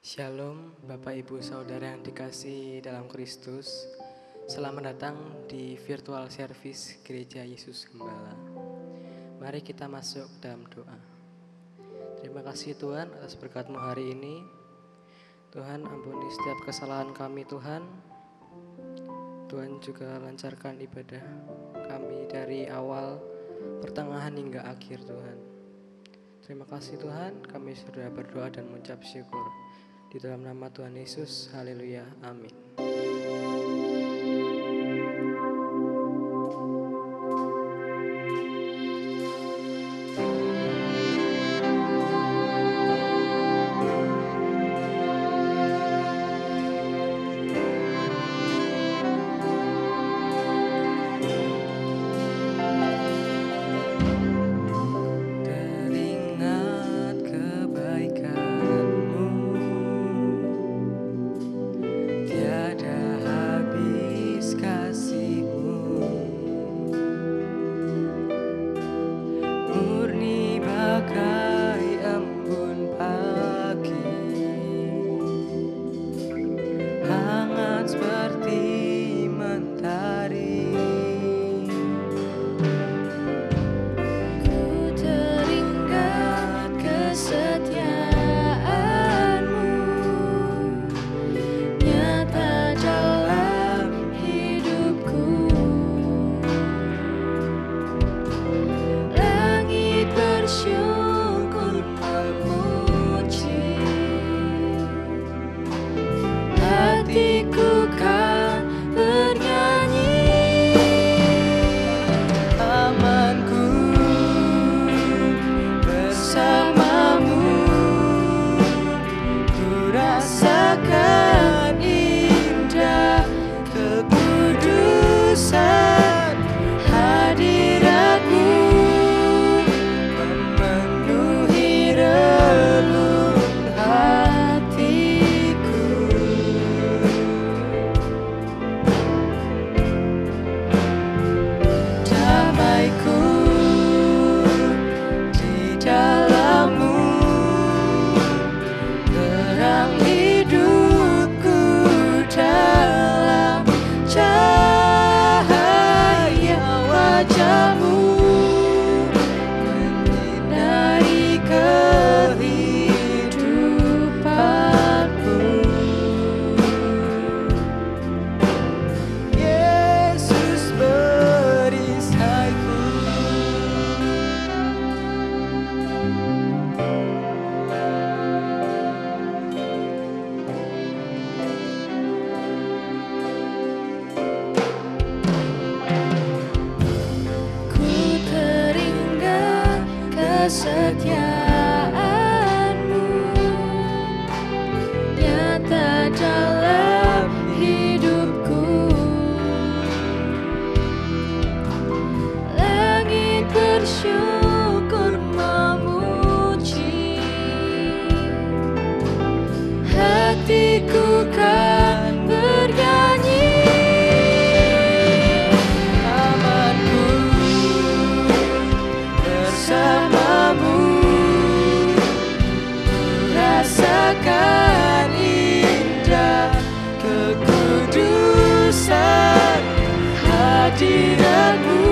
Shalom Bapak Ibu Saudara yang dikasihi dalam Kristus. Selamat datang di virtual service Gereja Yesus Gembala. Mari kita masuk dalam doa. Terima kasih Tuhan atas berkat-Mu hari ini. Tuhan ampuni setiap kesalahan kami Tuhan. Tuhan juga lancarkan ibadah kami dari awal, pertengahan hingga akhir Tuhan. Terima kasih Tuhan, kami sudah berdoa dan mengucap syukur. Di dalam nama Tuhan Yesus, haleluya, amin. Kesetiaan-Mu nyata dalam hidupku. Langit bersyukur memuji, hatiku kan bernyanyi. Amanku bersamamu, rasakan indah kekudusan hadirat-Mu,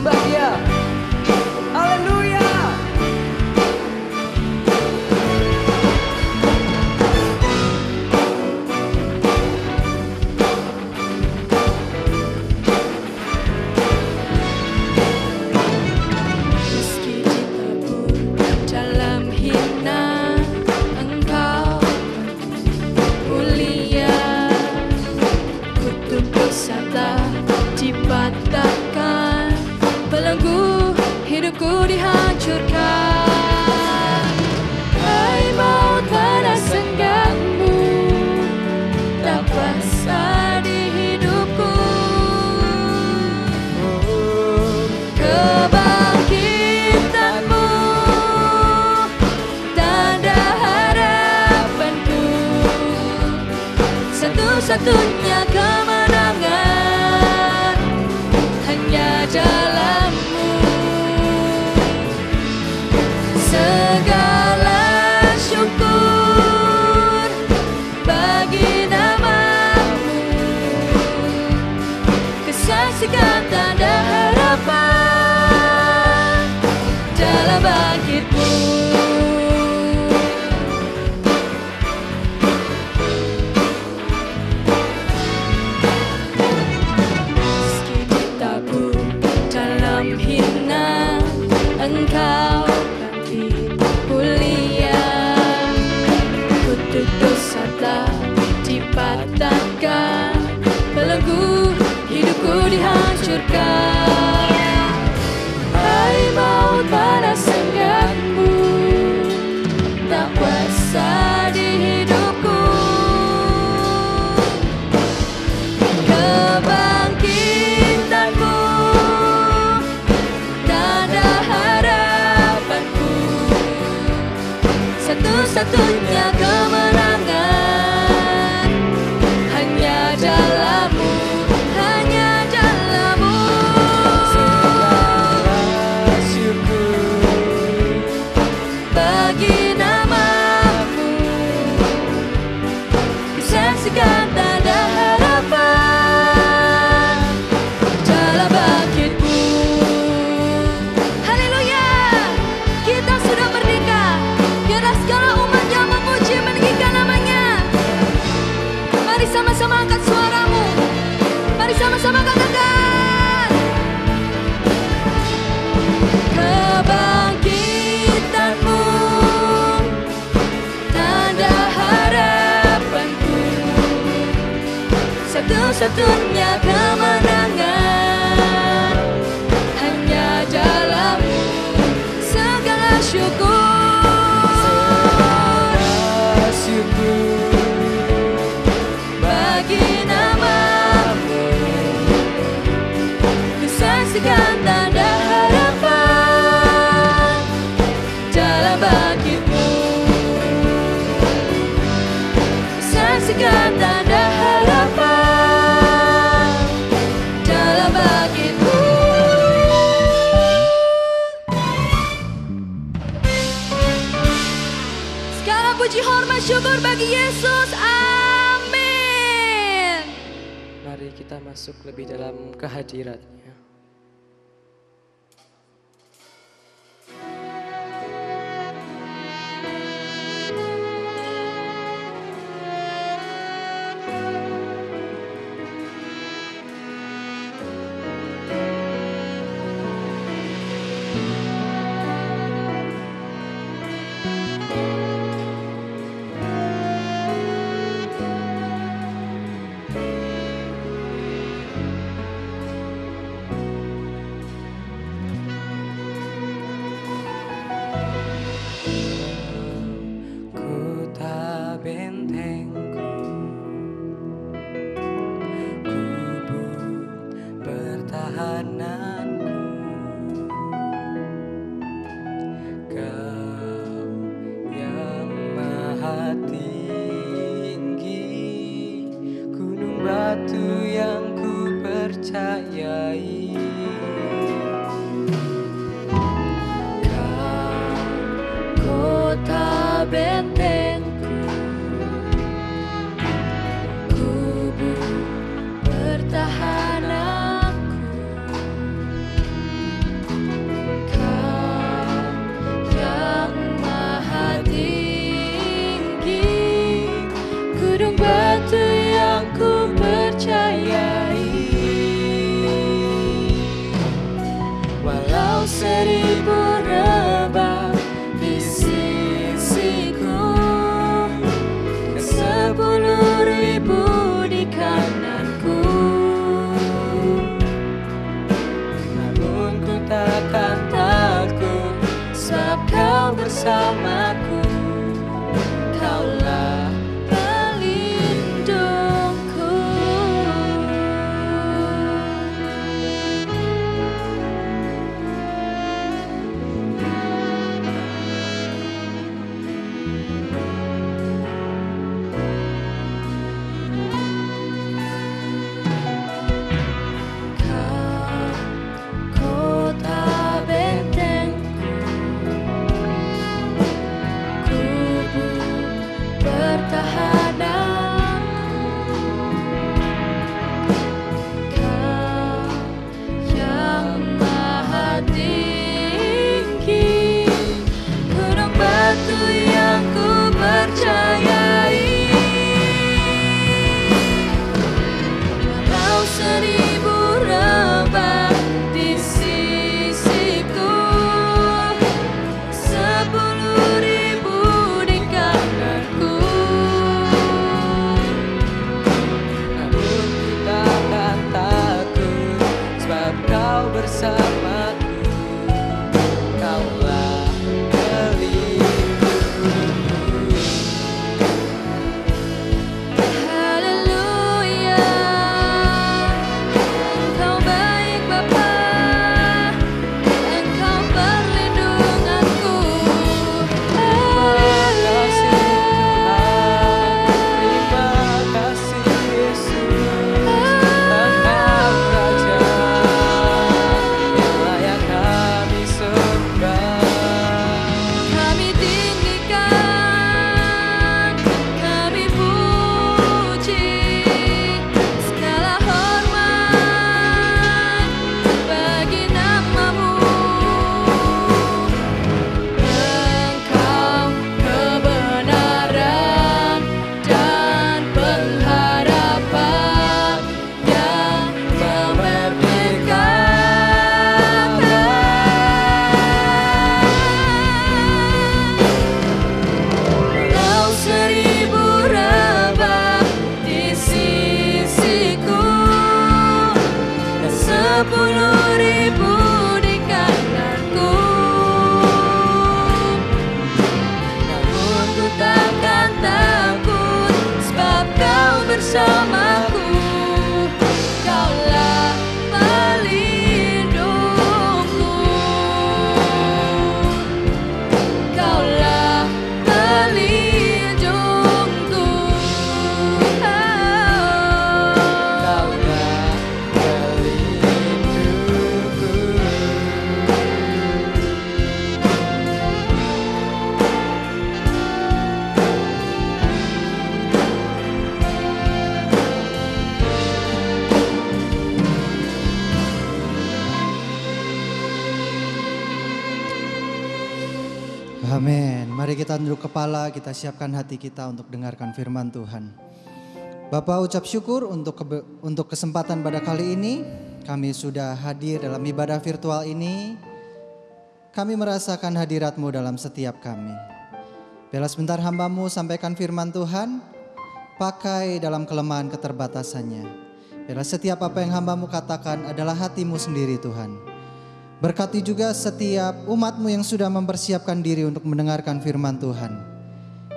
sembah Dia. Haleluya. Meski ditabur dalam hina, Engkau mulia. Kutuk dosa tak dipatahkan, belenggu hidupku dihancurkan. Hai maut, panas enggakmu tak kuasa di hidupku. Kebangkitanmu tanda harapanku, satu-satunya kemenangan hanya dalam-Mu. Segala syukur bagi nama-Mu, kesaksian tanda harapan dalam bangkit-Mu. Meski ditabur dalam hina, Engkau bangkit mulia. Kutuk dosa tak dipatahkan, belenggu hidupku dihancurkan. Hai maut, panas enggakmu tak kuasa di hidupku. Kebangkitanmu tanda harapanku, satu-satunya kemenangan hanya dalam-Mu, hanya dalam-Mu. Segala syukur Bagi nama-Mu, kesaksian tanda harapan dalam bangkit-Mu. Haleluya, kita sudah merdeka. Biarlah segala umat yang memuji meninggikan nama-Nya. Mari sama-sama angkat suaramu, mari sama-sama katakan. Kebangkitanmu tanda harapanku, satu-satunya kemenangan hanya dalam-Mu. Segala syukur bagi nama-Mu, kesaksian tanda harapan dalam bangkit-Mu. Kesaksian tanda harapan dalam bangkit-Mu. Segala puji hormat syukur bagi Yesus. Amin. Mari kita masuk lebih dalam kehadirat-Nya. bersamaku, Kaulah pelindungku. Kau kota bentengku, kubu pertahanan. Kau yang maha tinggi, gunung batu yang ku percayai. Walau 1000 rebah di sisiku, 10.000 di kananku, Namun ku takkan takut, sebab Kau bersamaku. Kaulah pelindungku. haleluya. Engkau baik Bapa, Engkau perlindunganku. Terima kasih Yesus, Engkau Raja yang layak kami sembah. Kami tinggikan, kami puji, segala hormat bagi nama-Mu. Engkau kebenaran dan pengharapan yang Walau 1000 rebah di sisiku, dan 10.000 di kananku, namun ku takkan takut, sebab Kau bersamaku. Kaulah pelindungku, Kaulah pelindungku. Kaulah Amin. Mari kita tunduk kepala, kita siapkan hati kita untuk dengarkan firman Tuhan. Bapak ucap syukur untuk kesempatan pada kali ini. Kami sudah hadir dalam ibadah virtual ini. Kami merasakan hadirat-Mu dalam setiap kami. Biarlah sebentar hamba-Mu sampaikan firman Tuhan, pakai dalam kelemahan keterbatasannya. Biarlah setiap apa yang hamba-Mu katakan adalah hati-Mu sendiri Tuhan. Berkati juga setiap umat-Mu yang sudah mempersiapkan diri untuk mendengarkan firman Tuhan.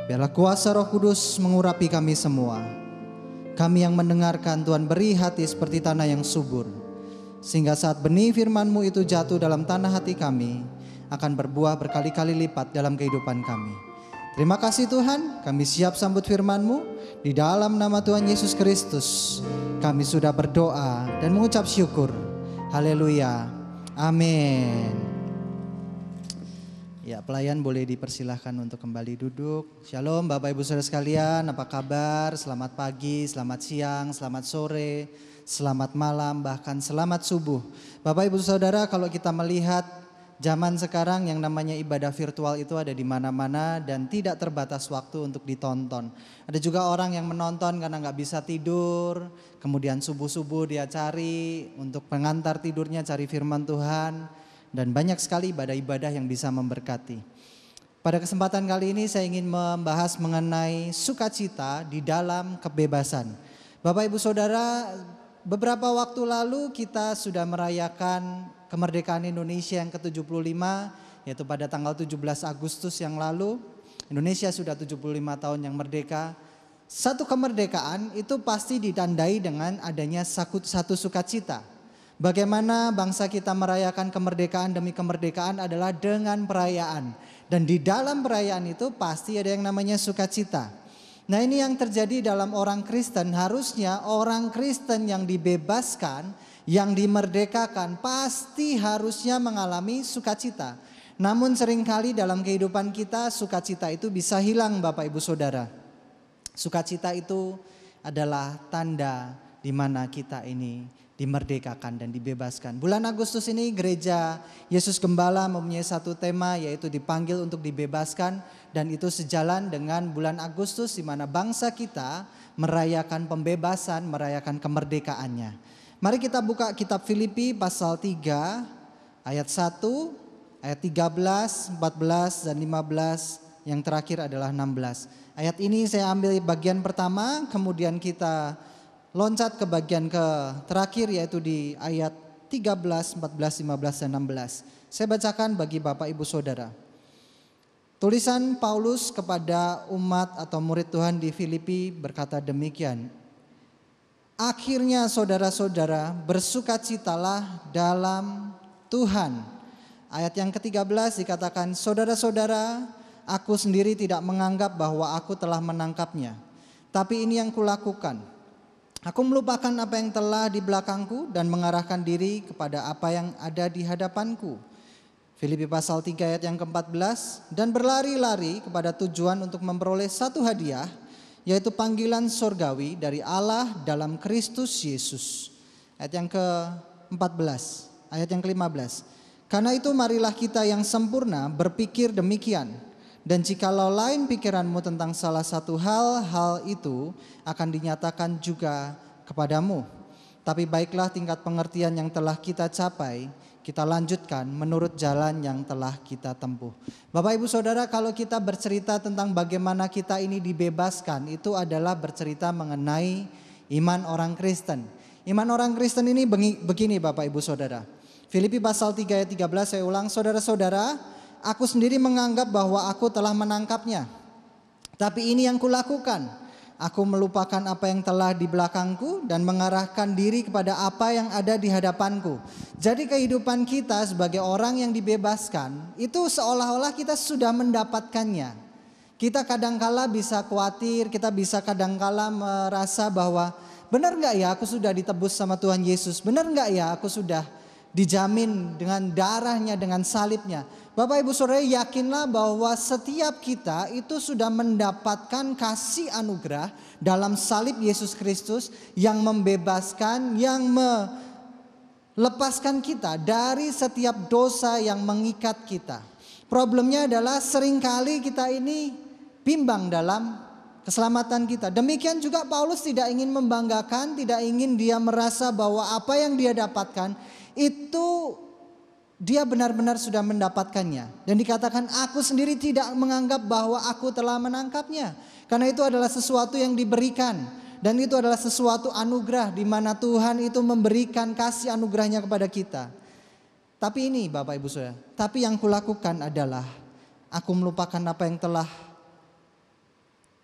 Biarlah kuasa Roh Kudus mengurapi kami semua. Kami yang mendengarkan, Tuhan beri hati seperti tanah yang subur. Sehingga saat benih firman-Mu itu jatuh dalam tanah hati kami, akan berbuah berkali-kali lipat dalam kehidupan kami. Terima kasih Tuhan, kami siap sambut firman-Mu. Di dalam nama Tuhan Yesus Kristus, kami sudah berdoa dan mengucap syukur. Haleluya. Amin. Ya, pelayan boleh dipersilahkan untuk kembali duduk. Shalom Bapak Ibu Saudara sekalian, apa kabar? Selamat pagi, selamat siang, selamat sore, selamat malam, bahkan selamat subuh. Bapak Ibu Saudara, kalau kita melihat zaman sekarang yang namanya ibadah virtual itu ada di mana-mana dan tidak terbatas waktu untuk ditonton. Ada juga orang yang menonton karena nggak bisa tidur, kemudian subuh-subuh dia cari untuk pengantar tidurnya, cari firman Tuhan, dan banyak sekali ibadah-ibadah yang bisa memberkati. Pada kesempatan kali ini saya ingin membahas mengenai sukacita di dalam kebebasan. Bapak Ibu Saudara, beberapa waktu lalu kita sudah merayakan kemerdekaan Indonesia yang ke-75 yaitu pada tanggal 17 Agustus yang lalu. Indonesia sudah 75 tahun yang merdeka. Satu kemerdekaan itu pasti ditandai dengan adanya satu sukacita. Bagaimana bangsa kita merayakan kemerdekaan demi kemerdekaan adalah dengan perayaan. Dan di dalam perayaan itu pasti ada yang namanya sukacita. Nah, ini yang terjadi dalam orang Kristen. Harusnya orang Kristen yang dibebaskan, yang dimerdekakan pasti harusnya mengalami sukacita. Namun seringkali dalam kehidupan kita sukacita itu bisa hilang Bapak Ibu Saudara. Sukacita itu adalah tanda di mana kita ini dimerdekakan dan dibebaskan. Bulan Agustus ini Gereja Yesus Gembala mempunyai satu tema, yaitu dipanggil untuk dibebaskan. Dan itu sejalan dengan bulan Agustus di mana bangsa kita merayakan pembebasan, merayakan kemerdekaannya. Mari kita buka kitab Filipi pasal 3 ayat 1. Ayat 13, 14, dan 15, yang terakhir adalah 16. Ayat ini saya ambil bagian pertama, kemudian kita loncat ke bagian terakhir, yaitu di ayat 13, 14, 15, dan 16. Saya bacakan bagi Bapak Ibu Saudara. Tulisan Paulus kepada umat atau murid Tuhan di Filipi berkata demikian. Akhirnya saudara-saudara, bersukacitalah dalam Tuhan. Ayat yang ke-13 dikatakan, saudara-saudara, aku sendiri tidak menganggap bahwa aku telah menangkapnya. Tapi ini yang kulakukan. Aku melupakan apa yang telah di belakangku dan mengarahkan diri kepada apa yang ada di hadapanku. Filipi pasal 3 ayat yang ke-14, dan berlari-lari kepada tujuan untuk memperoleh satu hadiah, yaitu panggilan surgawi dari Allah dalam Kristus Yesus. Ayat yang ke-14, ayat yang ke-15. Karena itu marilah kita yang sempurna berpikir demikian. Dan jikalau lain pikiranmu tentang salah satu hal itu akan dinyatakan juga kepadamu. Tapi baiklah tingkat pengertian yang telah kita capai, kita lanjutkan menurut jalan yang telah kita tempuh. Bapak Ibu Saudara, kalau kita bercerita tentang bagaimana kita ini dibebaskan, itu adalah bercerita mengenai iman orang Kristen. Iman orang Kristen ini begini Bapak Ibu Saudara. Filipi pasal 3 ayat 13 saya ulang, saudara-saudara, aku sendiri menganggap bahwa aku telah menangkapnya. Tapi ini yang kulakukan, aku melupakan apa yang telah di belakangku dan mengarahkan diri kepada apa yang ada di hadapanku. Jadi kehidupan kita sebagai orang yang dibebaskan, itu seolah-olah kita sudah mendapatkannya. Kita kadangkala bisa khawatir, kita bisa kadangkala merasa bahwa benar gak ya aku sudah ditebus sama Tuhan Yesus, benar gak ya aku sudah dijamin dengan darahnya, dengan salibnya. Bapak Ibu Saudara, yakinlah bahwa setiap kita itu sudah mendapatkan kasih anugerah dalam salib Yesus Kristus yang membebaskan, yang melepaskan kita dari setiap dosa yang mengikat kita. Problemnya adalah seringkali kita ini bimbang dalam keselamatan kita. Demikian juga Paulus tidak ingin membanggakan, tidak ingin dia merasa bahwa apa yang dia dapatkan itu dia benar-benar sudah mendapatkannya. Dan dikatakan aku sendiri tidak menganggap bahwa aku telah menangkapnya. Karena itu adalah sesuatu yang diberikan. Dan itu adalah sesuatu anugerah di mana Tuhan itu memberikan kasih anugerahnya kepada kita. Tapi ini Bapak Ibu Saudara, tapi yang kulakukan adalah aku melupakan apa yang telah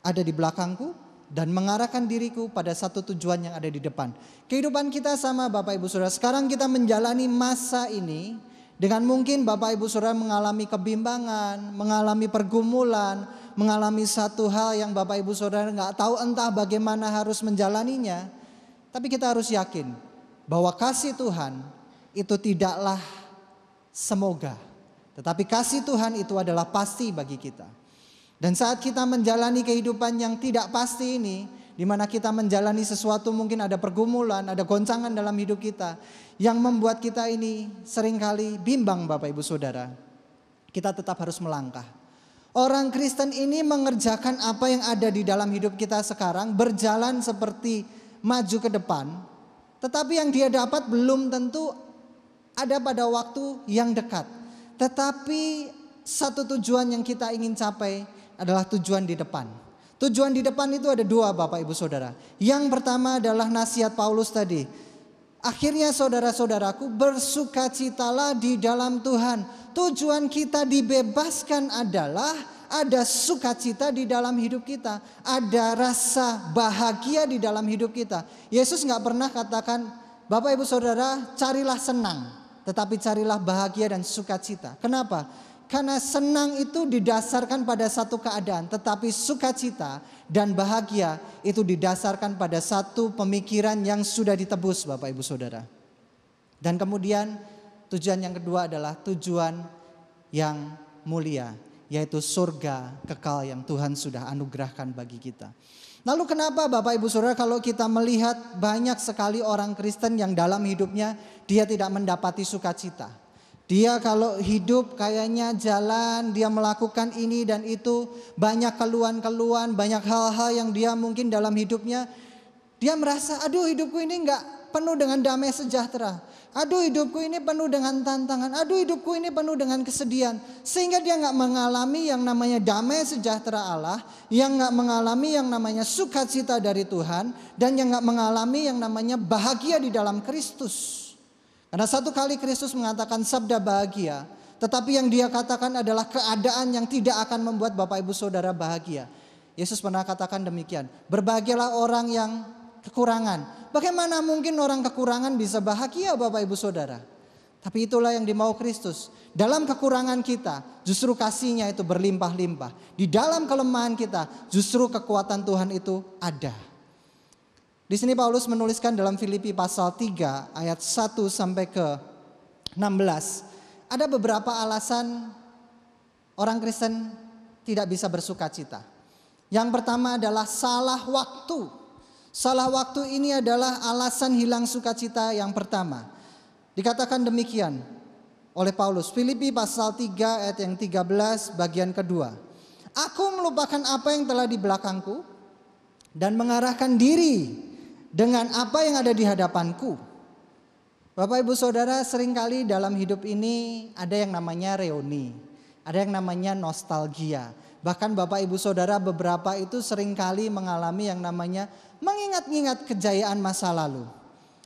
ada di belakangku dan mengarahkan diriku pada satu tujuan yang ada di depan. Kehidupan kita sama Bapak Ibu Saudara. Sekarang kita menjalani masa ini dengan mungkin Bapak Ibu Saudara mengalami kebimbangan, mengalami pergumulan, mengalami satu hal yang Bapak Ibu Saudara gak tahu entah bagaimana harus menjalaninya. Tapi kita harus yakin bahwa kasih Tuhan itu tidaklah semoga, tetapi kasih Tuhan itu adalah pasti bagi kita. Dan saat kita menjalani kehidupan yang tidak pasti ini, di mana kita menjalani sesuatu, mungkin ada pergumulan, ada goncangan dalam hidup kita yang membuat kita ini seringkali bimbang Bapak Ibu Saudara. Kita tetap harus melangkah. Orang Kristen ini mengerjakan apa yang ada di dalam hidup kita sekarang, berjalan seperti maju ke depan, tetapi yang dia dapat belum tentu ada pada waktu yang dekat. Tetapi satu tujuan yang kita ingin capai adalah tujuan di depan. Tujuan di depan itu ada dua Bapak Ibu Saudara. Yang pertama adalah nasihat Paulus tadi. Akhirnya saudara-saudaraku, bersukacitalah di dalam Tuhan. tujuan kita dibebaskan adalah ada sukacita di dalam hidup kita. Ada rasa bahagia di dalam hidup kita. Yesus gak pernah katakan, Bapak Ibu Saudara carilah senang, tetapi carilah bahagia dan sukacita. Kenapa? Karena senang itu didasarkan pada satu keadaan, tetapi sukacita dan bahagia itu didasarkan pada satu pemikiran yang sudah ditebus, Bapak Ibu Saudara. Dan kemudian tujuan yang kedua adalah tujuan yang mulia, yaitu surga kekal yang Tuhan sudah anugerahkan bagi kita. Lalu kenapa Bapak Ibu Saudara kalau kita melihat banyak sekali orang Kristen yang dalam hidupnya dia tidak mendapati sukacita. Dia kalau hidup kayaknya jalan, dia melakukan ini dan itu, banyak keluhan-keluhan, banyak hal-hal yang dia mungkin dalam hidupnya. Dia merasa, aduh hidupku ini enggak penuh dengan damai sejahtera. Aduh hidupku ini penuh dengan tantangan, aduh hidupku ini penuh dengan kesedihan. Sehingga dia enggak mengalami yang namanya damai sejahtera Allah, yang enggak mengalami yang namanya sukacita dari Tuhan, dan yang enggak mengalami yang namanya bahagia di dalam Kristus. Karena satu kali Kristus mengatakan sabda bahagia, tetapi yang dia katakan adalah keadaan yang tidak akan membuat Bapak Ibu Saudara bahagia. Yesus pernah katakan demikian, berbahagialah orang yang kekurangan. Bagaimana mungkin orang kekurangan bisa bahagia Bapak Ibu Saudara? Tapi itulah yang dimau Kristus. Dalam kekurangan kita justru kasih-Nya itu berlimpah-limpah. Di dalam kelemahan kita justru kekuatan Tuhan itu ada. Di sini Paulus menuliskan dalam Filipi pasal 3 ayat 1 sampai ke 16. Ada beberapa alasan orang Kristen tidak bisa bersukacita. Yang pertama adalah salah waktu. Salah waktu ini adalah alasan hilang sukacita yang pertama. Dikatakan demikian oleh Paulus. Filipi pasal 3 ayat yang 13 bagian kedua. Aku melupakan apa yang telah di belakangku dan mengarahkan diri dengan apa yang ada di hadapanku. Bapak Ibu Saudara, seringkali dalam hidup ini ada yang namanya reuni, ada yang namanya nostalgia. Bahkan Bapak Ibu Saudara beberapa itu seringkali mengalami yang namanya mengingat-ingat kejayaan masa lalu.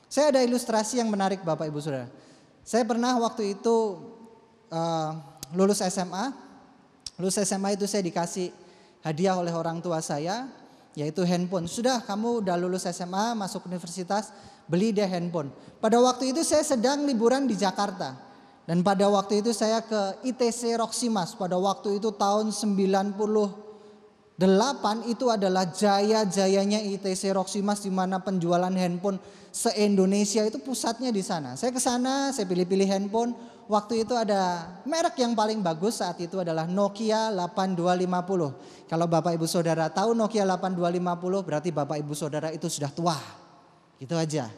Saya ada ilustrasi yang menarik Bapak Ibu Saudara. Saya pernah waktu itu lulus SMA. Lulus SMA itu saya dikasih hadiah oleh orang tua saya, yaitu handphone. Sudah, kamu udah lulus SMA, masuk universitas, beli deh handphone. Pada waktu itu saya sedang liburan di Jakarta. Dan pada waktu itu saya ke ITC Roximas. Pada waktu itu tahun 98 itu adalah jaya-jayanya ITC Roximas, di mana penjualan handphone se-Indonesia itu pusatnya di sana. Saya ke sana, saya pilih-pilih handphone. Waktu itu ada merek yang paling bagus saat itu adalah Nokia 8250. Kalau Bapak Ibu Saudara tahu Nokia 8250 berarti Bapak Ibu Saudara itu sudah tua. Gitu aja.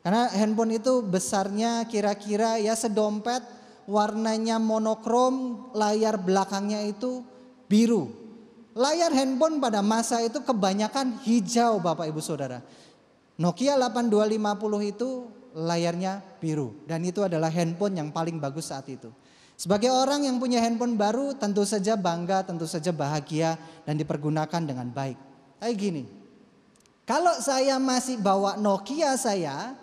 Karena handphone itu besarnya kira-kira ya sedompet, warnanya monokrom, layar belakangnya itu biru. Layar handphone pada masa itu kebanyakan hijau Bapak Ibu Saudara. Nokia 8250 itu layarnya biru, dan itu adalah handphone yang paling bagus saat itu. Sebagai orang yang punya handphone baru tentu saja bangga, tentu saja bahagia dan dipergunakan dengan baik. Kayak gini, kalau saya masih bawa Nokia saya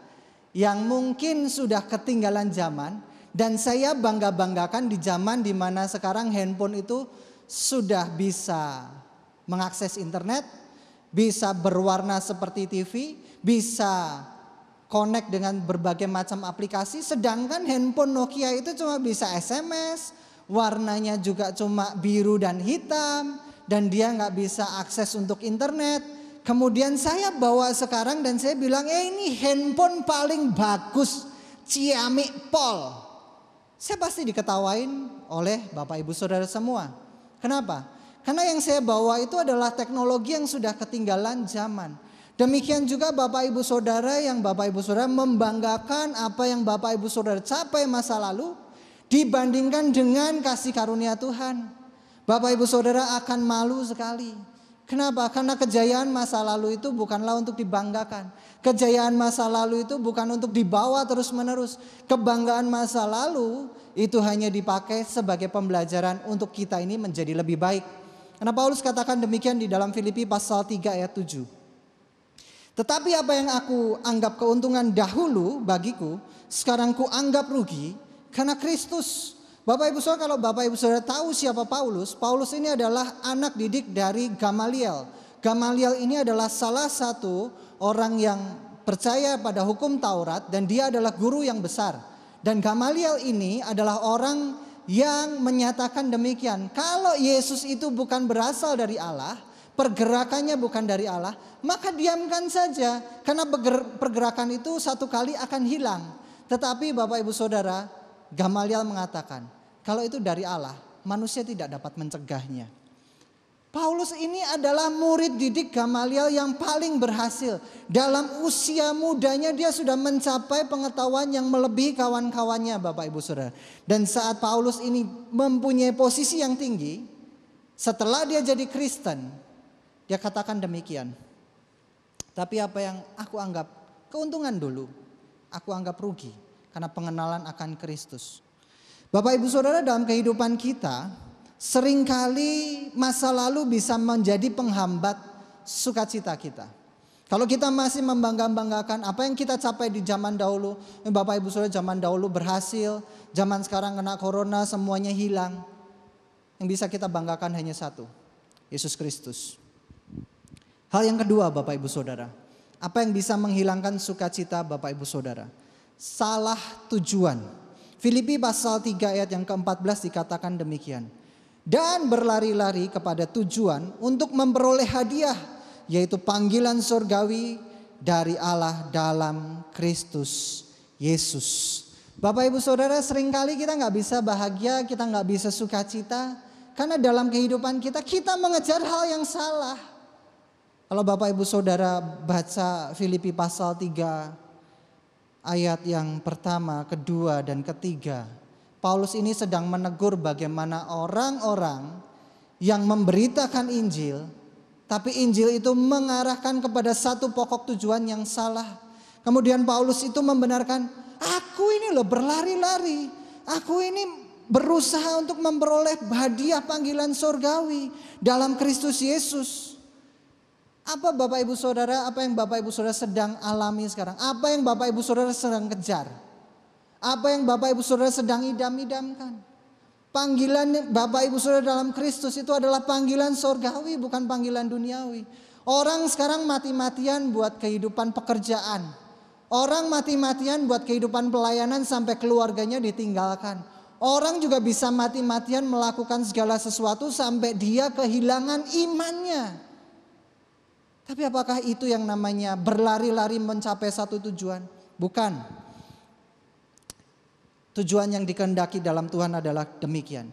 yang mungkin sudah ketinggalan zaman, dan saya bangga-banggakan di zaman dimana sekarang handphone itu sudah bisa mengakses internet, bisa berwarna seperti TV, bisa connect dengan berbagai macam aplikasi, sedangkan handphone Nokia itu cuma bisa SMS, warnanya juga cuma biru dan hitam, dan dia nggak bisa akses untuk internet. Kemudian saya bawa sekarang dan saya bilang, ini handphone paling bagus, Ciamik Pol. Saya pasti diketawain oleh Bapak Ibu Saudara semua. Kenapa? Karena yang saya bawa itu adalah teknologi yang sudah ketinggalan zaman. Demikian juga Bapak Ibu Saudara yang Bapak Ibu Saudara membanggakan apa yang Bapak Ibu Saudara capai masa lalu dibandingkan dengan kasih karunia Tuhan. Bapak Ibu Saudara akan malu sekali. Kenapa? Karena kejayaan masa lalu itu bukanlah untuk dibanggakan. Kejayaan masa lalu itu bukan untuk dibawa terus menerus. Kebanggaan masa lalu itu hanya dipakai sebagai pembelajaran untuk kita ini menjadi lebih baik. Karena Paulus katakan demikian di dalam Filipi pasal 3 ayat 7. Tetapi apa yang aku anggap keuntungan dahulu bagiku, sekarang ku anggap rugi karena Kristus Bapak Ibu Saudara, kalau Bapak Ibu Saudara tahu siapa Paulus, Paulus ini adalah anak didik dari Gamaliel. Gamaliel ini adalah salah satu orang yang percaya pada hukum Taurat dan dia adalah guru yang besar. Dan Gamaliel ini adalah orang yang menyatakan demikian, kalau Yesus itu bukan berasal dari Allah, pergerakannya bukan dari Allah, maka diamkan saja, karena pergerakan itu satu kali akan hilang. Tetapi Bapak Ibu Saudara, Gamaliel mengatakan, kalau itu dari Allah, manusia tidak dapat mencegahnya. Paulus ini adalah murid didik Gamaliel yang paling berhasil. Dalam usia mudanya dia sudah mencapai pengetahuan yang melebihi kawan-kawannya, Bapak Ibu Saudara. Dan saat Paulus ini mempunyai posisi yang tinggi, setelah dia jadi Kristen, dia katakan demikian. Tapi apa yang aku anggap keuntungan dulu, aku anggap rugi karena pengenalan akan Kristus. Bapak Ibu Saudara, dalam kehidupan kita seringkali masa lalu bisa menjadi penghambat sukacita kita. Kalau kita masih membangga-banggakan apa yang kita capai di zaman dahulu, Bapak Ibu Saudara, zaman dahulu berhasil, zaman sekarang kena corona semuanya hilang. Yang bisa kita banggakan hanya satu, Yesus Kristus. Hal yang kedua, Bapak Ibu Saudara, apa yang bisa menghilangkan sukacita Bapak Ibu Saudara? Salah tujuan. Filipi pasal 3 ayat yang ke-14 dikatakan demikian. Dan berlari-lari kepada tujuan untuk memperoleh hadiah, yaitu panggilan surgawi dari Allah dalam Kristus Yesus. Bapak Ibu Saudara, seringkali kita gak bisa bahagia, kita gak bisa sukacita, karena dalam kehidupan kita mengejar hal yang salah. Kalau Bapak Ibu Saudara baca Filipi pasal 3 ayat yang pertama, kedua, dan ketiga, Paulus ini sedang menegur bagaimana orang-orang yang memberitakan Injil, tapi Injil itu mengarahkan kepada satu pokok tujuan yang salah. Kemudian Paulus itu membenarkan, aku ini loh berlari-lari, aku ini berusaha untuk memperoleh hadiah panggilan surgawi dalam Kristus Yesus. Apa Bapak Ibu Saudara, apa yang Bapak Ibu Saudara sedang alami sekarang? Apa yang Bapak Ibu Saudara sedang kejar? Apa yang Bapak Ibu Saudara sedang idam-idamkan? Panggilan Bapak Ibu Saudara dalam Kristus itu adalah panggilan surgawi, bukan panggilan duniawi. Orang sekarang mati-matian buat kehidupan pekerjaan. Orang mati-matian buat kehidupan pelayanan sampai keluarganya ditinggalkan. Orang juga bisa mati-matian melakukan segala sesuatu sampai dia kehilangan imannya. Tapi apakah itu yang namanya berlari-lari mencapai satu tujuan? Bukan. Tujuan yang dikehendaki dalam Tuhan adalah demikian.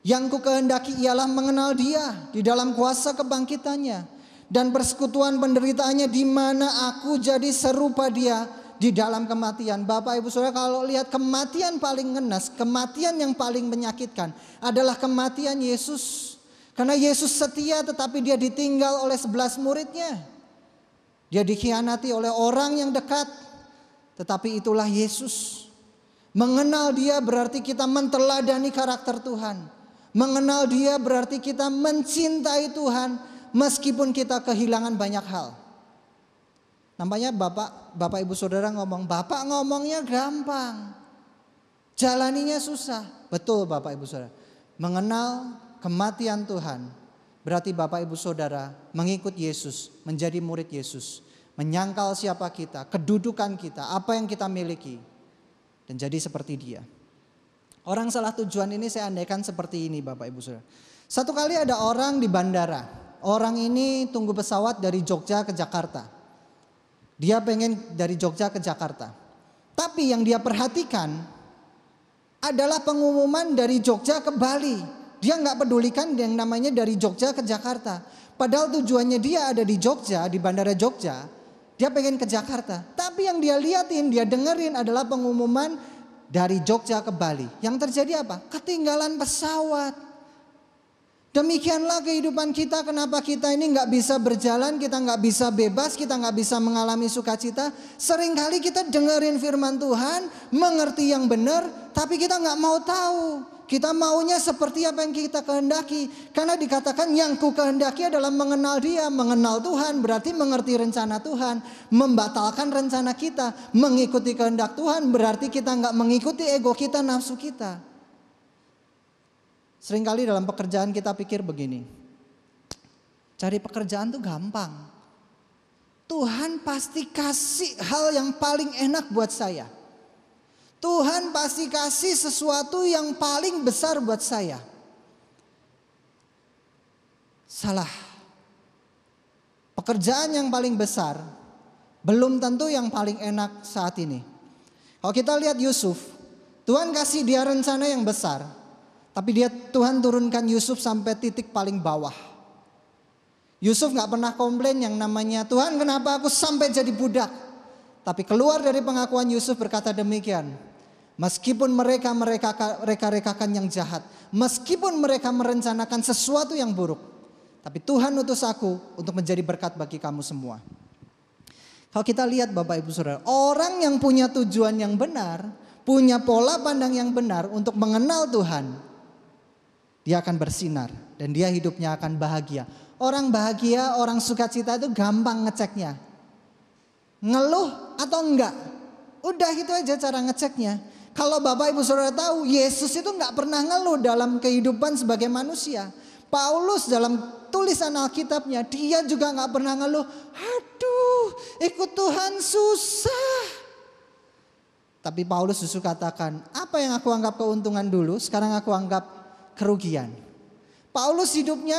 Yang ku kehendaki ialah mengenal Dia di dalam kuasa kebangkitannya dan persekutuan penderitaannya, di mana aku jadi serupa Dia di dalam kematian. Bapak Ibu Saudara, kalau lihat kematian paling ngenas, kematian yang paling menyakitkan adalah kematian Yesus. Karena Yesus setia, tetapi dia ditinggal oleh 11 muridnya. Dia dikhianati oleh orang yang dekat. Tetapi itulah Yesus. Mengenal dia berarti kita menteladani karakter Tuhan. Mengenal dia berarti kita mencintai Tuhan meskipun kita kehilangan banyak hal. Nampaknya Bapak Ibu Saudara ngomong, Bapak ngomongnya gampang, jalaninya susah. Betul Bapak Ibu Saudara. Mengenal kematian Tuhan berarti Bapak Ibu Saudara mengikut Yesus, menjadi murid Yesus, menyangkal siapa kita, kedudukan kita, apa yang kita miliki, dan jadi seperti Dia. Orang salah tujuan ini saya andaikan seperti ini Bapak Ibu Saudara. Satu kali ada orang di bandara. Orang ini tunggu pesawat dari Jogja ke Jakarta. Dia pengen dari Jogja ke Jakarta. Tapi yang dia perhatikan adalah pengumuman dari Jogja ke Bali. Dia nggak pedulikan yang namanya dari Jogja ke Jakarta. Padahal tujuannya dia ada di Jogja, di bandara Jogja. Dia pengen ke Jakarta. Tapi yang dia liatin, dia dengerin adalah pengumuman dari Jogja ke Bali. Yang terjadi apa? Ketinggalan pesawat. Demikianlah kehidupan kita. Kenapa kita ini nggak bisa berjalan, kita nggak bisa bebas, kita nggak bisa mengalami sukacita. Seringkali kita dengerin firman Tuhan, mengerti yang benar, tapi kita nggak mau tahu. Kita maunya seperti apa yang kita kehendaki. Karena dikatakan yang ku kehendaki adalah mengenal Dia. Mengenal Tuhan berarti mengerti rencana Tuhan. Membatalkan rencana kita. Mengikuti kehendak Tuhan berarti kita nggak mengikuti ego kita, nafsu kita. Seringkali dalam pekerjaan kita pikir begini, cari pekerjaan tuh gampang. Tuhan pasti kasih hal yang paling enak buat saya. Tuhan pasti kasih sesuatu yang paling besar buat saya. Salah. Pekerjaan yang paling besar belum tentu yang paling enak saat ini. Kalau kita lihat Yusuf, Tuhan kasih dia rencana yang besar, tapi Tuhan turunkan Yusuf sampai titik paling bawah. Yusuf gak pernah komplain yang namanya, Tuhan kenapa aku sampai jadi budak. Tapi keluar dari pengakuan Yusuf berkata demikian, meskipun mereka reka-rekakan yang jahat, meskipun mereka merencanakan sesuatu yang buruk, tapi Tuhan utus aku untuk menjadi berkat bagi kamu semua. Kalau kita lihat Bapak Ibu Saudara, orang yang punya tujuan yang benar, punya pola pandang yang benar untuk mengenal Tuhan, dia akan bersinar dan dia hidupnya akan bahagia. Orang bahagia, orang sukacita itu gampang ngeceknya. Ngeluh atau enggak, udah itu aja cara ngeceknya. Kalau Bapak Ibu Saudara tahu, Yesus itu enggak pernah ngeluh dalam kehidupan sebagai manusia. Paulus dalam tulisan Alkitabnya, dia juga enggak pernah ngeluh, aduh ikut Tuhan susah. Tapi Paulus justru katakan, apa yang aku anggap keuntungan dulu, sekarang aku anggap kerugian. Paulus hidupnya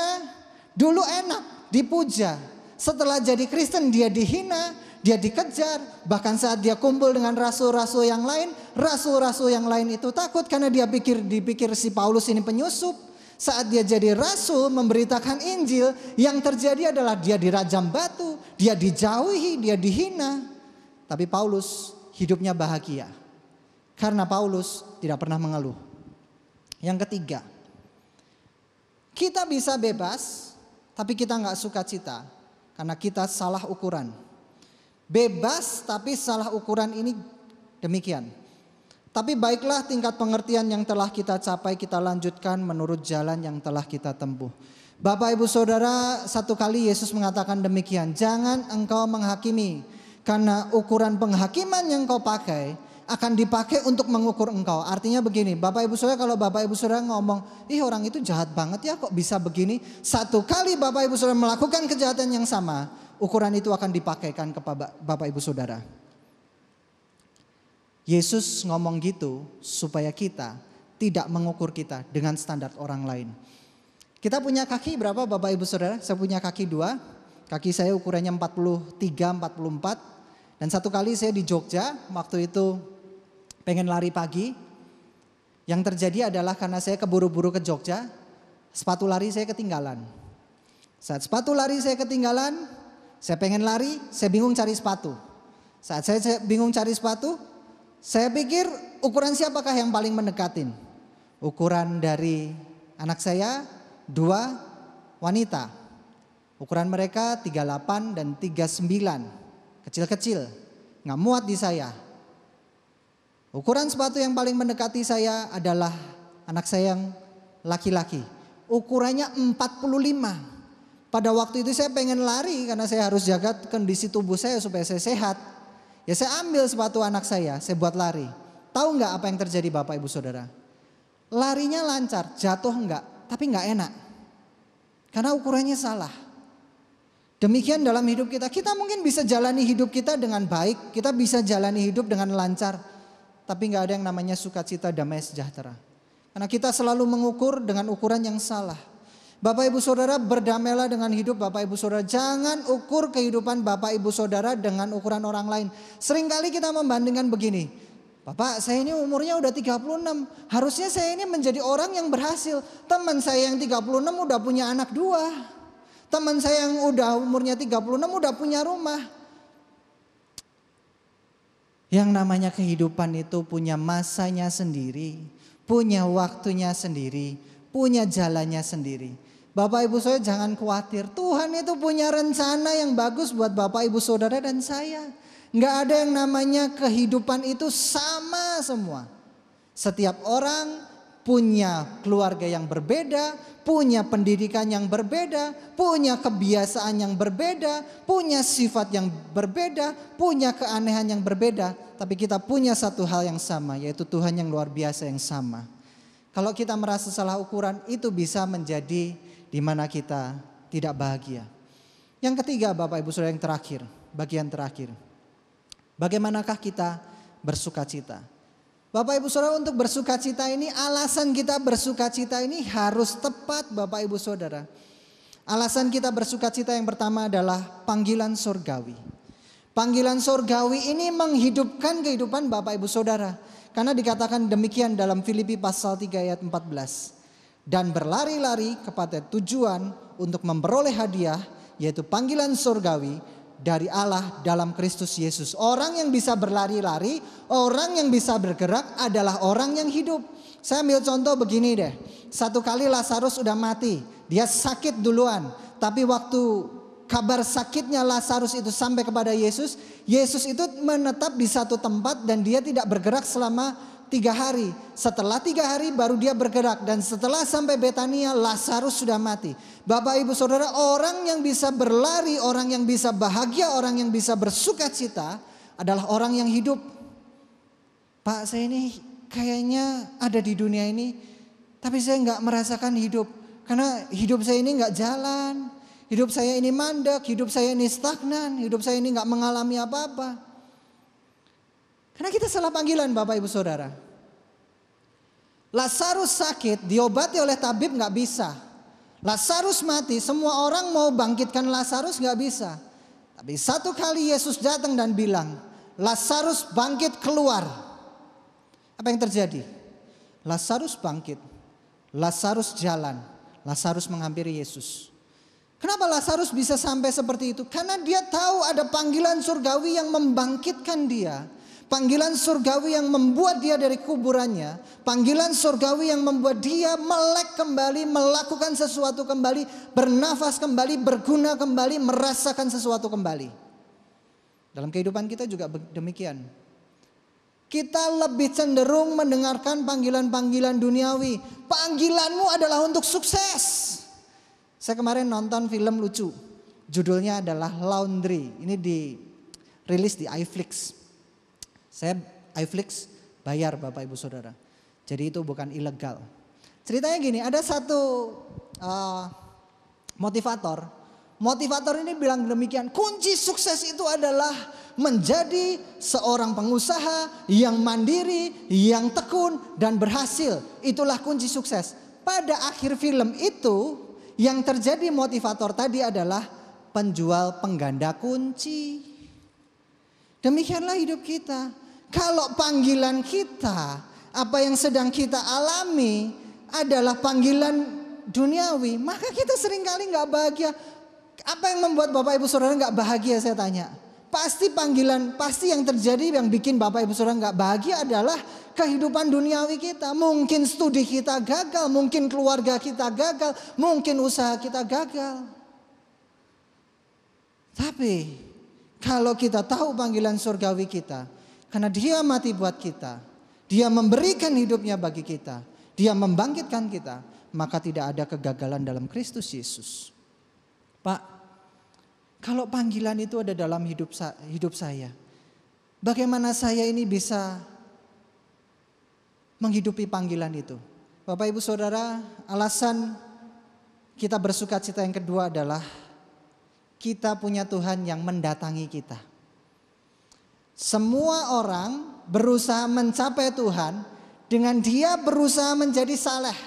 dulu enak, dipuja. Setelah jadi Kristen dia dihina, dia dikejar. Bahkan saat dia kumpul dengan rasul-rasul yang lain itu takut karena dia dipikir si Paulus ini penyusup. Saat dia jadi rasul memberitakan Injil, yang terjadi adalah dia dirajam batu, dia dijauhi, dia dihina. Tapi Paulus hidupnya bahagia karena Paulus tidak pernah mengeluh. Yang ketiga, kita bisa bebas tapi kita gak suka cita karena kita salah ukuran. Bebas tapi salah ukuran ini demikian. Tapi baiklah tingkat pengertian yang telah kita capai kita lanjutkan menurut jalan yang telah kita tempuh. Bapak Ibu Saudara, satu kali Yesus mengatakan demikian, jangan engkau menghakimi karena ukuran penghakiman yang kau pakai akan dipakai untuk mengukur engkau. Artinya begini, Bapak Ibu Saudara, kalau Bapak Ibu Saudara ngomong, ih orang itu jahat banget ya kok bisa begini. Satu kali Bapak Ibu Saudara melakukan kejahatan yang sama, ukuran itu akan dipakaikan kepada Bapak Ibu Saudara. Yesus ngomong gitu supaya kita tidak mengukur kita dengan standar orang lain. Kita punya kaki berapa Bapak Ibu Saudara? Saya punya kaki 2. Kaki saya ukurannya 43-44. Dan satu kali saya di Jogja, waktu itu pengen lari pagi. Yang terjadi adalah karena saya keburu-buru ke Jogja, sepatu lari saya ketinggalan. Saat sepatu lari saya ketinggalan, saya pengen lari, saya bingung cari sepatu. Saat saya bingung cari sepatu, saya pikir ukuran siapakah yang paling mendekatin? Ukuran dari anak saya 2 wanita. Ukuran mereka 38 dan 39. Kecil-kecil, gak muat di saya. Ukuran sepatu yang paling mendekati saya adalah anak saya yang laki-laki. Ukurannya 45. Pada waktu itu saya pengen lari karena saya harus jaga kondisi tubuh saya supaya saya sehat. Ya saya ambil sepatu anak saya buat lari. Tahu nggak apa yang terjadi Bapak Ibu Saudara? Larinya lancar, jatuh enggak, tapi nggak enak. Karena ukurannya salah. Demikian dalam hidup kita. Kita mungkin bisa jalani hidup kita dengan baik, kita bisa jalani hidup dengan lancar. Tapi nggak ada yang namanya sukacita, damai, sejahtera. Karena kita selalu mengukur dengan ukuran yang salah. Bapak Ibu Saudara, berdamailah dengan hidup Bapak Ibu Saudara. Jangan ukur kehidupan Bapak Ibu Saudara dengan ukuran orang lain. Seringkali kita membandingkan begini. Bapak, saya ini umurnya udah 36. Harusnya saya ini menjadi orang yang berhasil. Teman saya yang 36 udah punya anak 2. Teman saya yang udah umurnya 36 udah punya rumah. Yang namanya kehidupan itu punya masanya sendiri, punya waktunya sendiri, punya jalannya sendiri. Bapak Ibu Saudara jangan khawatir. Tuhan itu punya rencana yang bagus buat Bapak Ibu Saudara dan saya. Nggak ada yang namanya kehidupan itu sama semua. Setiap orang punya keluarga yang berbeda, punya pendidikan yang berbeda, punya kebiasaan yang berbeda, punya sifat yang berbeda, punya keanehan yang berbeda. Tapi kita punya satu hal yang sama, yaitu Tuhan yang luar biasa yang sama. Kalau kita merasa salah ukuran, itu bisa menjadi di mana kita tidak bahagia. Yang ketiga, Bapak Ibu Saudara, yang terakhir, bagian terakhir. Bagaimanakah kita bersukacita? Bapak Ibu Saudara, untuk bersukacita ini, alasan kita bersukacita ini harus tepat, Bapak Ibu Saudara. Alasan kita bersukacita yang pertama adalah panggilan surgawi. Panggilan surgawi ini menghidupkan kehidupan Bapak Ibu Saudara. Karena dikatakan demikian dalam Filipi pasal 3 ayat 14. Dan berlari-lari kepada tujuan untuk memperoleh hadiah, yaitu panggilan surgawi dari Allah dalam Kristus Yesus. Orang yang bisa berlari-lari, orang yang bisa bergerak adalah orang yang hidup. Saya ambil contoh begini deh. Satu kali Lazarus sudah mati, dia sakit duluan. Tapi waktu kabar sakitnya Lazarus itu sampai kepada Yesus, Yesus itu menetap di satu tempat dan dia tidak bergerak selama 3 hari. Setelah 3 hari baru dia bergerak, dan setelah sampai Betania Lazarus sudah mati. Bapak Ibu Saudara, orang yang bisa berlari, orang yang bisa bahagia, orang yang bisa bersukacita adalah orang yang hidup. Pak, saya ini kayaknya ada di dunia ini, tapi saya nggak merasakan hidup. Karena hidup saya ini nggak jalan. Hidup saya ini mandek, hidup saya ini stagnan, hidup saya ini nggak mengalami apa-apa. Karena kita salah panggilan, Bapak Ibu Saudara. Lazarus sakit, diobati oleh tabib nggak bisa. Lazarus mati, semua orang mau bangkitkan Lazarus nggak bisa. Tapi satu kali Yesus datang dan bilang, Lazarus bangkit keluar. Apa yang terjadi? Lazarus bangkit, Lazarus jalan, Lazarus menghampiri Yesus. Kenapa Lazarus bisa sampai seperti itu? Karena dia tahu ada panggilan surgawi yang membangkitkan dia. Panggilan surgawi yang membuat dia dari kuburannya. Panggilan surgawi yang membuat dia melek kembali, melakukan sesuatu kembali, bernafas kembali, berguna kembali, merasakan sesuatu kembali. Dalam kehidupan kita juga demikian. Kita lebih cenderung mendengarkan panggilan-panggilan duniawi. Panggilanmu adalah untuk sukses. Saya kemarin nonton film lucu, judulnya adalah Laundry. Ini dirilis di iFlix. Saya iFlix bayar, Bapak Ibu Saudara. Jadi itu bukan ilegal. Ceritanya gini, ada satu motivator. Motivator ini bilang demikian, kunci sukses itu adalah menjadi seorang pengusaha yang mandiri, yang tekun dan berhasil. Itulah kunci sukses. Pada akhir film itu, yang terjadi motivator tadi adalah penjual pengganda kunci. Demikianlah hidup kita. Kalau panggilan kita, apa yang sedang kita alami adalah panggilan duniawi, maka kita seringkali gak bahagia. Apa yang membuat Bapak Ibu Saudara gak bahagia, saya tanya? Pasti yang terjadi yang bikin Bapak Ibu Saudara gak bahagia adalah kehidupan duniawi kita. Mungkin studi kita gagal, mungkin keluarga kita gagal, mungkin usaha kita gagal. Tapi kalau kita tahu panggilan surgawi kita, karena dia mati buat kita, dia memberikan hidupnya bagi kita, dia membangkitkan kita, maka tidak ada kegagalan dalam Kristus Yesus. Pak, kalau panggilan itu ada dalam hidup saya, bagaimana saya ini bisa menghidupi panggilan itu? Bapak Ibu Saudara, alasan kita bersukacita yang kedua adalah kita punya Tuhan yang mendatangi kita. Semua orang berusaha mencapai Tuhan dengan dia berusaha menjadi saleh,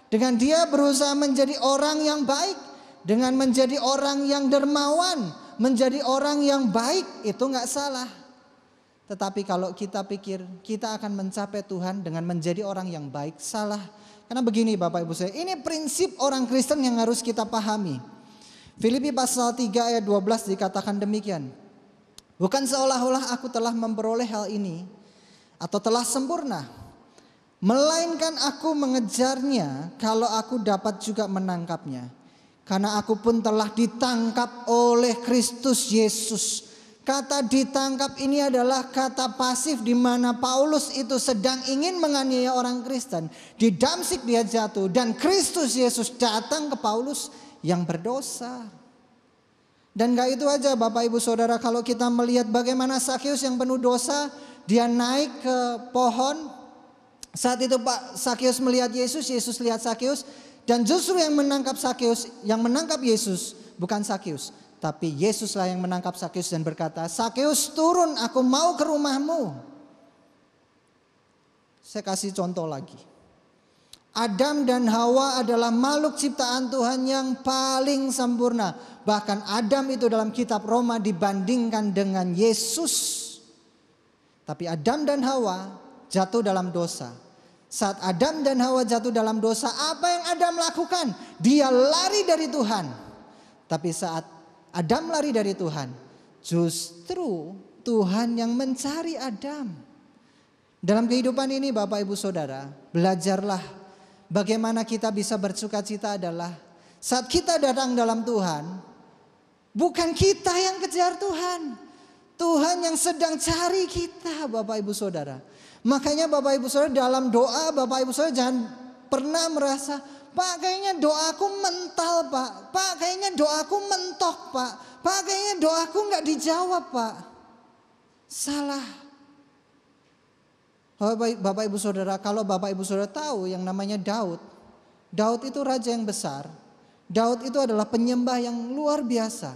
dengan dia berusaha menjadi orang yang baik, dengan menjadi orang yang dermawan, menjadi orang yang baik, itu gak salah. Tetapi kalau kita pikir kita akan mencapai Tuhan dengan menjadi orang yang baik, salah. Karena begini Bapak Ibu saya, ini prinsip orang Kristen yang harus kita pahami. Filipi pasal 3 ayat 12 dikatakan demikian. Bukan seolah-olah aku telah memperoleh hal ini atau telah sempurna, melainkan aku mengejarnya kalau aku dapat juga menangkapnya. Karena aku pun telah ditangkap oleh Kristus Yesus. Kata ditangkap ini adalah kata pasif, di mana Paulus itu sedang ingin menganiaya orang Kristen. Di Damsyik dia jatuh dan Kristus Yesus datang ke Paulus yang berdosa. Dan gak itu aja Bapak Ibu Saudara, kalau kita melihat bagaimana Zakheus yang penuh dosa, dia naik ke pohon Saat itu Pak Sakeus melihat Yesus, Yesus lihat Sakeus, dan justru yang menangkap Sakeus, yang menangkap Yesus bukan Sakeus, tapi Yesuslah yang menangkap Sakeus dan berkata, "Sakeus, turun, aku mau ke rumahmu." Saya kasih contoh lagi. Adam dan Hawa adalah makhluk ciptaan Tuhan yang paling sempurna. Bahkan Adam itu dalam kitab Roma dibandingkan dengan Yesus. Tapi Adam dan Hawa jatuh dalam dosa. Saat Adam dan Hawa jatuh dalam dosa, apa yang Adam lakukan? Dia lari dari Tuhan. Tapi saat Adam lari dari Tuhan, justru Tuhan yang mencari Adam. Dalam kehidupan ini Bapak Ibu Saudara, belajarlah bagaimana kita bisa bersuka cita adalah saat kita datang dalam Tuhan, bukan kita yang kejar Tuhan. Tuhan yang sedang cari kita Bapak Ibu Saudara. Makanya Bapak Ibu Saudara dalam doa Bapak Ibu Saudara jangan pernah merasa, "Pak, kayaknya doaku mental Pak. Pak, kayaknya doaku mentok Pak. Pak, kayaknya doaku gak dijawab Pak." Salah. Bapak Ibu Saudara, kalau Bapak Ibu Saudara tahu yang namanya Daud. Daud itu raja yang besar. Daud itu adalah penyembah yang luar biasa.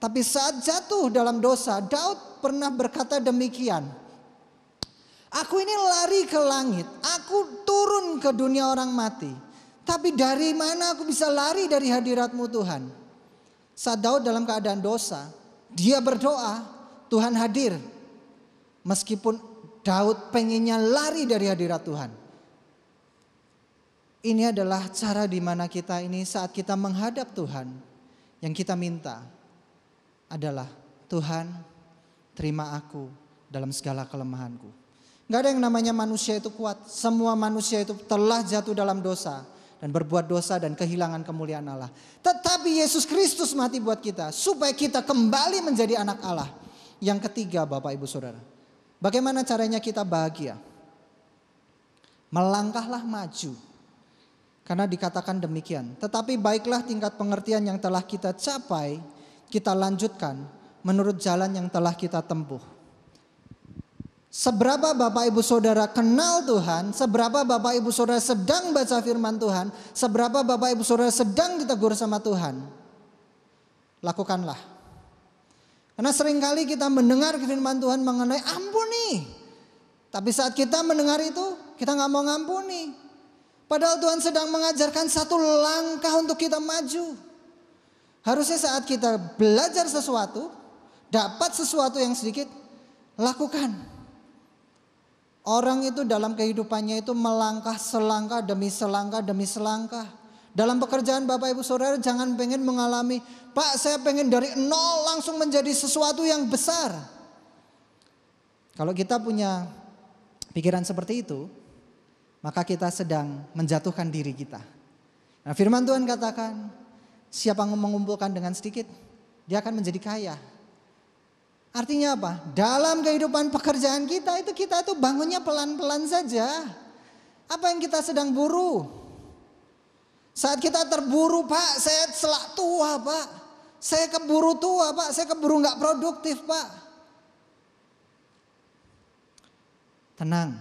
Tapi saat jatuh dalam dosa, Daud pernah berkata demikian. "Aku ini lari ke langit, aku turun ke dunia orang mati. Tapi dari mana aku bisa lari dari hadirat-Mu Tuhan?" Saat Daud dalam keadaan dosa, dia berdoa, Tuhan hadir. Meskipun Daud pengennya lari dari hadirat Tuhan. Ini adalah cara di mana kita ini saat kita menghadap Tuhan, yang kita minta adalah, "Tuhan, terima aku dalam segala kelemahanku." Gak ada yang namanya manusia itu kuat. Semua manusia itu telah jatuh dalam dosa dan berbuat dosa dan kehilangan kemuliaan Allah. Tetapi Yesus Kristus mati buat kita supaya kita kembali menjadi anak Allah. Yang ketiga Bapak Ibu Saudara, bagaimana caranya kita bahagia? Melangkahlah maju. Karena dikatakan demikian, "Tetapi baiklah tingkat pengertian yang telah kita capai, kita lanjutkan menurut jalan yang telah kita tempuh." Seberapa Bapak Ibu Saudara kenal Tuhan, seberapa Bapak Ibu Saudara sedang baca firman Tuhan, seberapa Bapak Ibu Saudara sedang ditegur sama Tuhan, lakukanlah. Karena seringkali kita mendengar firman Tuhan mengenai ampuni, tapi saat kita mendengar itu kita gak mau ngampuni. Padahal Tuhan sedang mengajarkan satu langkah untuk kita maju. Harusnya saat kita belajar sesuatu, dapat sesuatu yang sedikit, lakukan. Orang itu dalam kehidupannya itu melangkah selangkah demi selangkah demi selangkah. Dalam pekerjaan Bapak Ibu Saudara jangan pengen mengalami, "Pak, saya pengen dari nol langsung menjadi sesuatu yang besar." Kalau kita punya pikiran seperti itu, maka kita sedang menjatuhkan diri kita. Nah, firman Tuhan katakan, siapa yang mengumpulkan dengan sedikit, dia akan menjadi kaya. Artinya apa? Dalam kehidupan pekerjaan kita itu bangunnya pelan-pelan saja. Apa yang kita sedang buru? Saat kita terburu, "Pak, saya selak tua Pak. Saya keburu tua Pak. Saya keburu gak produktif Pak." Tenang.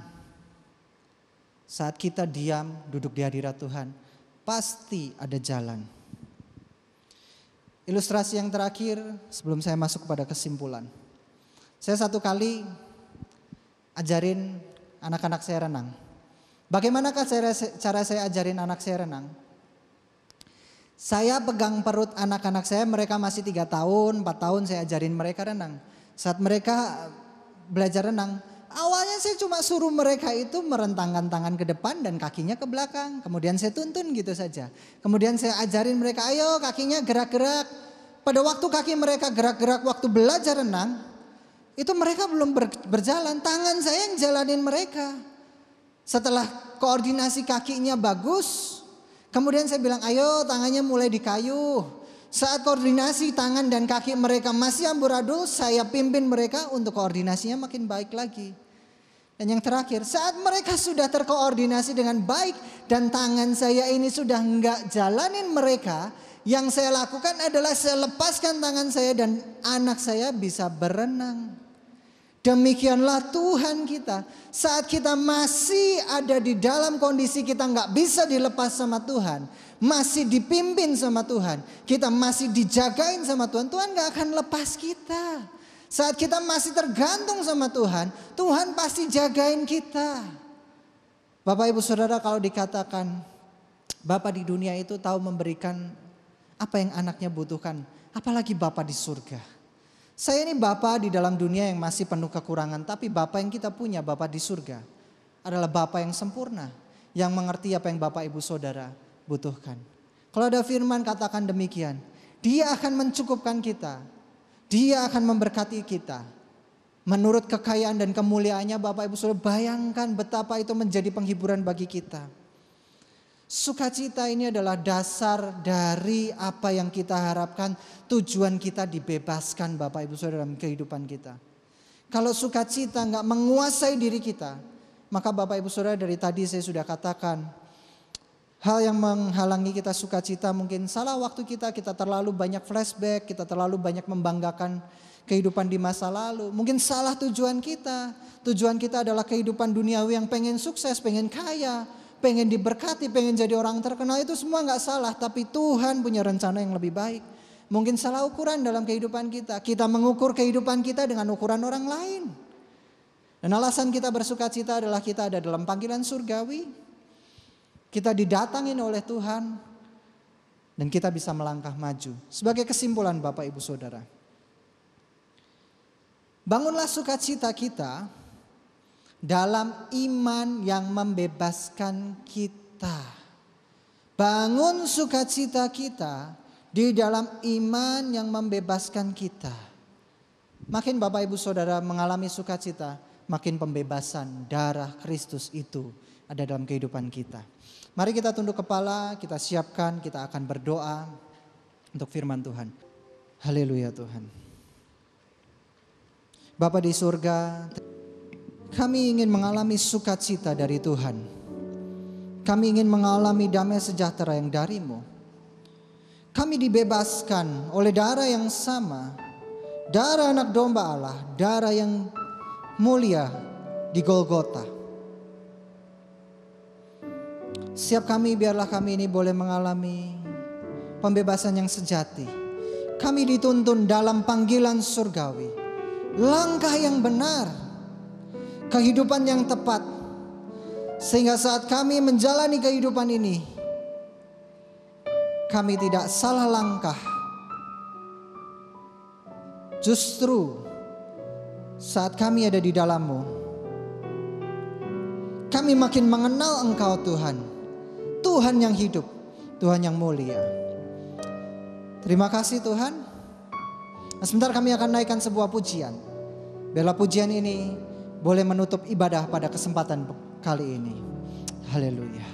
Saat kita diam duduk di hadirat Tuhan, pasti ada jalan. Ilustrasi yang terakhir sebelum saya masuk kepada kesimpulan. Saya satu kali ajarin anak-anak saya renang. Bagaimanakah cara saya ajarin anak saya renang? Saya pegang perut anak-anak saya, mereka masih 3 tahun, 4 tahun saya ajarin mereka renang. Saat mereka belajar renang, awalnya saya cuma suruh mereka itu merentangkan tangan ke depan dan kakinya ke belakang. Kemudian saya tuntun gitu saja. Kemudian saya ajarin mereka, "Ayo kakinya gerak-gerak." Pada waktu kaki mereka gerak-gerak waktu belajar renang, itu mereka belum berjalan, tangan saya yang jalanin mereka. Setelah koordinasi kakinya bagus, kemudian saya bilang, "Ayo tangannya mulai dikayuh." Saat koordinasi tangan dan kaki mereka masih amburadul, saya pimpin mereka untuk koordinasinya makin baik lagi. Dan yang terakhir, saat mereka sudah terkoordinasi dengan baik dan tangan saya ini sudah enggak jalanin mereka, yang saya lakukan adalah saya lepaskan tangan saya dan anak saya bisa berenang. Demikianlah Tuhan kita. Saat kita masih ada di dalam kondisi kita nggak bisa dilepas sama Tuhan, masih dipimpin sama Tuhan, kita masih dijagain sama Tuhan, Tuhan nggak akan lepas kita. Saat kita masih tergantung sama Tuhan, Tuhan pasti jagain kita. Bapak Ibu Saudara, kalau dikatakan Bapa di dunia itu tahu memberikan apa yang anaknya butuhkan, apalagi Bapa di surga. Saya ini Bapa di dalam dunia yang masih penuh kekurangan, tapi Bapa yang kita punya, Bapa di surga, adalah Bapa yang sempurna, yang mengerti apa yang Bapak Ibu Saudara butuhkan. Kalau ada firman katakan demikian, Dia akan mencukupkan kita, Dia akan memberkati kita. Menurut kekayaan dan kemuliaannya, Bapak Ibu Saudara, bayangkan betapa itu menjadi penghiburan bagi kita. Sukacita ini adalah dasar dari apa yang kita harapkan, tujuan kita dibebaskan Bapak Ibu Saudara dalam kehidupan kita. Kalau sukacita nggak menguasai diri kita, maka Bapak Ibu Saudara, dari tadi saya sudah katakan, hal yang menghalangi kita sukacita mungkin salah waktu kita terlalu banyak flashback, kita terlalu banyak membanggakan kehidupan di masa lalu. Mungkin salah tujuan kita adalah kehidupan duniawi yang pengen sukses, pengen kaya, pengen diberkati, pengen jadi orang terkenal. Itu semua gak salah, tapi Tuhan punya rencana yang lebih baik. Mungkin salah ukuran dalam kehidupan kita. Kita mengukur kehidupan kita dengan ukuran orang lain. Dan alasan kita bersukacita adalah kita ada dalam panggilan surgawi. Kita didatangin oleh Tuhan. Dan kita bisa melangkah maju. Sebagai kesimpulan Bapak Ibu Saudara, bangunlah sukacita kita dalam iman yang membebaskan kita. Bangun sukacita kita di dalam iman yang membebaskan kita. Makin Bapak Ibu Saudara mengalami sukacita, makin pembebasan darah Kristus itu ada dalam kehidupan kita. Mari kita tunduk kepala, kita siapkan, kita akan berdoa untuk firman Tuhan. Haleluya Tuhan. Bapa di surga, kami ingin mengalami sukacita dari Tuhan. Kami ingin mengalami damai sejahtera yang dari-Mu. Kami dibebaskan oleh darah yang sama, darah anak domba Allah, darah yang mulia di Golgota. Setiap kami, biarlah kami ini boleh mengalami pembebasan yang sejati. Kami dituntun dalam panggilan surgawi, langkah yang benar, kehidupan yang tepat, sehingga saat kami menjalani kehidupan ini, kami tidak salah langkah. Justru saat kami ada di dalam-Mu, kami makin mengenal Engkau Tuhan, Tuhan yang hidup, Tuhan yang mulia. Terima kasih Tuhan. Nah, sebentar kami akan naikkan sebuah pujian. Biarlah pujian ini boleh menutup ibadah pada kesempatan kali ini. Haleluya.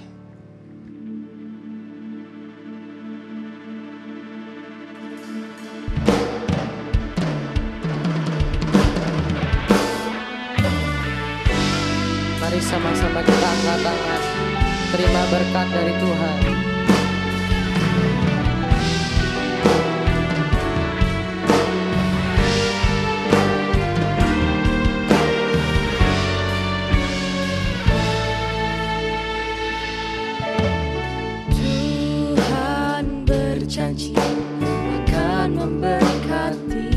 Mari sama-sama kita angkat tangan, terima berkat dari Tuhan. Janji akan memberkati,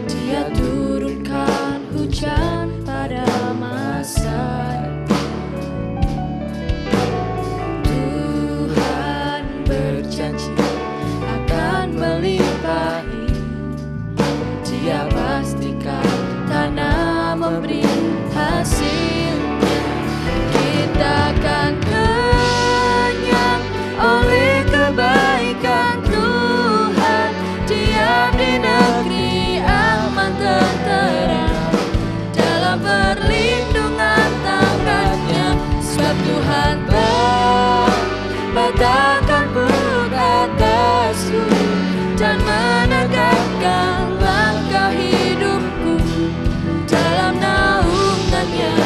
Dia turunkan hujan pada masa. Tuhan berjanji akan melimpahi, Dia pastikan tanah memberi hasilnya. Kita akan kenyang oleh kebaikan Tuhan, diam di negeri aman tentram, dalam perlindungan tangan-Nya. Sebab Tuhan membatangkan buk atasku dan menegakkan langkah hidupku, dalam naungan-Nya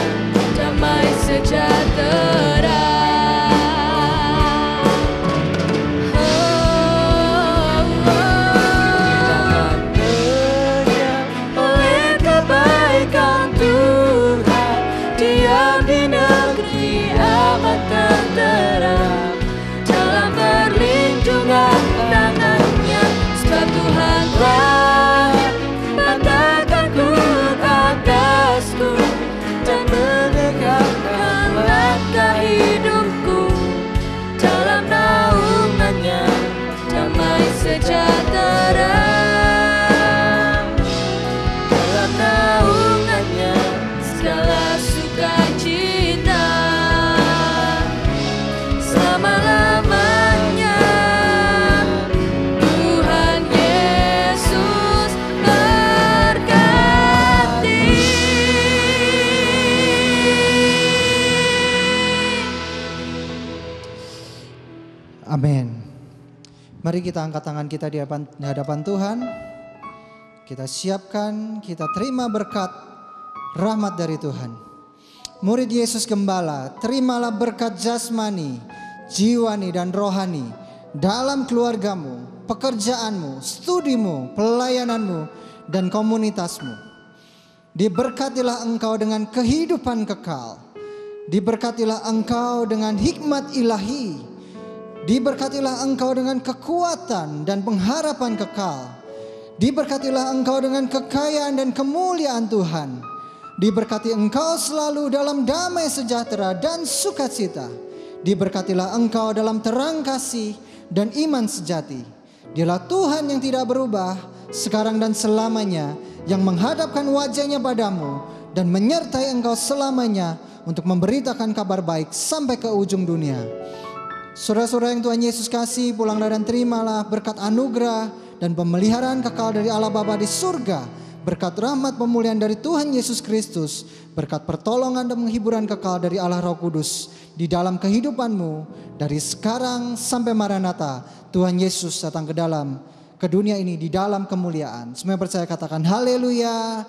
damai sejahtera. sejahtera. Dalam naungannya segala sukacita. Selama-lamanya Tuhan Yesus berkati. Amin. Mari kita angkat tangan kita di hadapan Tuhan. Kita siapkan, kita terima berkat rahmat dari Tuhan. Murid Yesus Gembala, terimalah berkat jasmani, jiwani dan rohani dalam keluargamu, pekerjaanmu, studimu, pelayananmu, dan komunitasmu. Diberkatilah engkau dengan kehidupan kekal. Diberkatilah engkau dengan hikmat ilahi. Diberkatilah engkau dengan kekuatan dan pengharapan kekal. Diberkatilah engkau dengan kekayaan dan kemuliaan Tuhan. Diberkati engkau selalu dalam damai sejahtera dan sukacita. Diberkatilah engkau dalam terang kasih dan iman sejati. Dialah Tuhan yang tidak berubah sekarang dan selamanya, yang menghadapkan wajahnya padamu dan menyertai engkau selamanya untuk memberitakan kabar baik sampai ke ujung dunia. Saudara-saudara yang Tuhan Yesus kasih, pulanglah dan terimalah berkat anugerah dan pemeliharaan kekal dari Allah Bapa di surga, berkat rahmat pemulihan dari Tuhan Yesus Kristus, berkat pertolongan dan penghiburan kekal dari Allah Roh Kudus di dalam kehidupanmu dari sekarang sampai Maranatha. Tuhan Yesus datang ke dunia ini di dalam kemuliaan. Semua yang percaya katakan haleluya.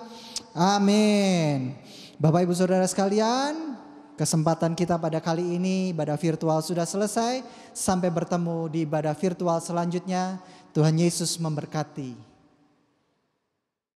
Amin. Bapak Ibu Saudara sekalian, kesempatan kita pada kali ini ibadah virtual sudah selesai. Sampai bertemu di ibadah virtual selanjutnya. Tuhan Yesus memberkati.